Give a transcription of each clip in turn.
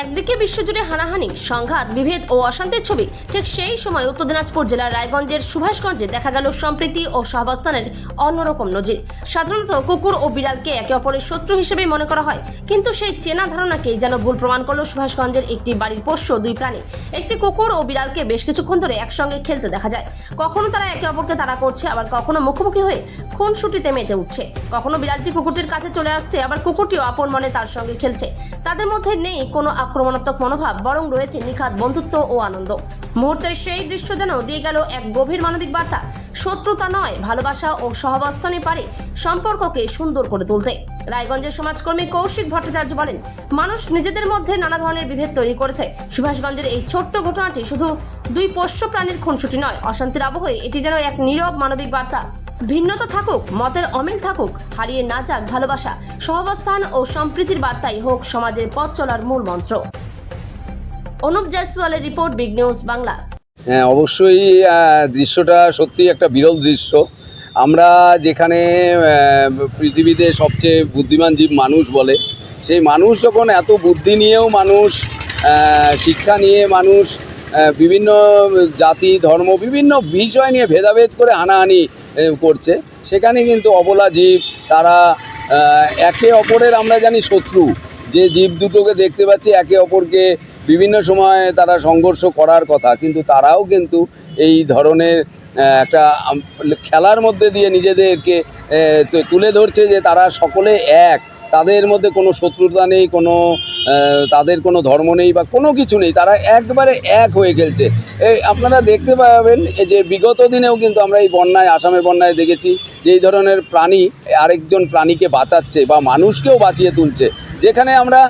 একদিকে বিশ্বজুড়ে হানাহানি, সংঘাত, বিভেদ ও অশান্তির ছবি, ঠিক সেই সময় উত্তর দিনাজপুর জেলার রায়গঞ্জের সুভাষগঞ্জে দেখা গেল সম্প্রীতি ও সহাবস্থানের অন্যরকম নজির। সাধারণত কুকুর ও বিড়ালকে একে অপরের শত্রু হিসেবে মনে করা হয়, কিন্তু সেই চেনা ধারণাকেই যেন ভুল প্রমাণ করল সুভাষগঞ্জের একটি বাড়ির পোষ্য দুই প্রাণী। একটি কুকুর ও বিড়ালকে বেশ কিছুক্ষণ ধরে একসঙ্গে খেলতে দেখা যায়। কখনো তারা একে অপরকে তাড়া করছে, আবার কখনো মুখোমুখি হয়ে খুনসুটিতে মেতে উঠছে। কখনো বিড়ালটি কুকুরটির কাছে চলে আসছে, আবার কুকুরটিও আপন মনে তার সঙ্গে খেলছে। তাদের মধ্যে নেই কোনো আক্রমণাত্মক মনোভাব, বরং রয়েছে নিখাত বন্ধুত্ব ও আনন্দ। মুহূর্তের সেই দৃশ্য যেন দিয়ে গেল এক গভীর মানবিক বার্তা। শত্রুতা নয়, ভালোবাসা ও সহাবস্থানই পারে সম্পর্ককে সুন্দর করে তুলতে। রায়গঞ্জের সমাজকর্মী কৌশিক ভট্টাচার্য বলেন, মানুষ নিজেদের মধ্যে নানা ধরনের বিভেদ তৈরি করেছে। সুভাষগঞ্জের এই ছোট্ট ঘটনাটি শুধু দুই পোষ্য প্রাণীর খুনসুটি নয়, অশান্তির আবহে এটি যেন এক নীরব মানবিক বার্তা। ভিন্নতা থাকুক, মতের অমিল থাকুক, হারিয়ে না যাক ভালোবাসা, সহাবস্থান ও সম্প্রীতির বার্তাই হোক সমাজের পথ চলার মূল মন্ত্র। অনুপ জয়সওয়ালের রিপোর্ট, বিগ নিউজ বাংলা। হ্যাঁ, অবশ্যই দৃশ্যটা সত্যি একটা বিরল দৃশ্য। আমরা যেখানে পৃথিবীতে সবচেয়ে বুদ্ধিমান জীব মানুষ বলে, সেই মানুষ যখন এত বুদ্ধি নিয়েও মানুষ, শিক্ষা নিয়ে মানুষ বিভিন্ন জাতি ধর্ম বিভিন্ন বিষয় নিয়ে ভেদাভেদ করে হানাহানি করছে, সেখানে কিন্তু অবলা জীব তারা একে অপরের, আমরা জানি শত্রু যে জীব দুটোকে দেখতে পাচ্ছি, একে অপরকে বিভিন্ন সময় তারা সংঘর্ষ করার কথা, কিন্তু তারাও কিন্তু এই ধরনের একটা খেলার মধ্যে দিয়ে নিজেদেরকে তুলে ধরছে যে তারা সকলে এক, তাদের মধ্যে কোনো শত্রুতা নেই, কোনো তাদের কোনো ধর্ম নেই বা কোনো কিছু নেই, তারা একবারে এক হয়ে খেলছে। এই আপনারা দেখতে পাবেন যে বিগত দিনেও কিন্তু আমরা এই বন্যায়, আসামের বন্যায় দেখেছি যে এই ধরনের প্রাণী আরেকজন প্রাণীকে বাঁচাচ্ছে বা মানুষকেও বাঁচিয়ে তুলছে। যেখানে আমরা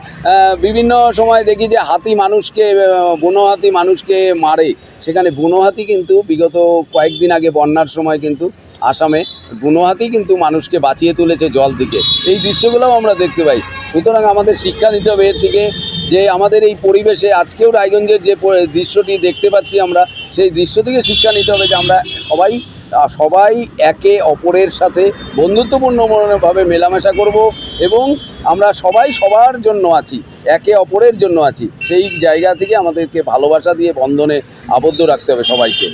বিভিন্ন সময় দেখি যে হাতি মানুষকে, বুনো হাতি মানুষকে মারে, সেখানে বুনো হাতি কিন্তু বিগত কয়েকদিন আগে বন্যার সময় কিন্তু আসামে বুনো হাতি কিন্তু মানুষকে বাঁচিয়ে তুলেছে জল থেকে। এই দৃশ্যগুলোও আমরা দেখতে পাই। সুতরাং আমাদের শিক্ষা নিতে হবে এর থেকে, যে আমাদের এই পরিবেশে আজকেও রায়গঞ্জের যে দৃশ্যটি দেখতে পাচ্ছি আমরা, সেই দৃশ্য থেকে শিক্ষা নিতে হবে যে আমরা সবাই একে অপরের সাথে বন্ধুত্বপূর্ণভাবে মেলামেশা করব এবং আমরা সবাই সবার জন্য আছি, একে অপরের জন্য আছি। সেই জায়গা থেকে আমাদেরকে ভালোবাসা দিয়ে বন্ধনে আবদ্ধ রাখতে হবে সবাইকে।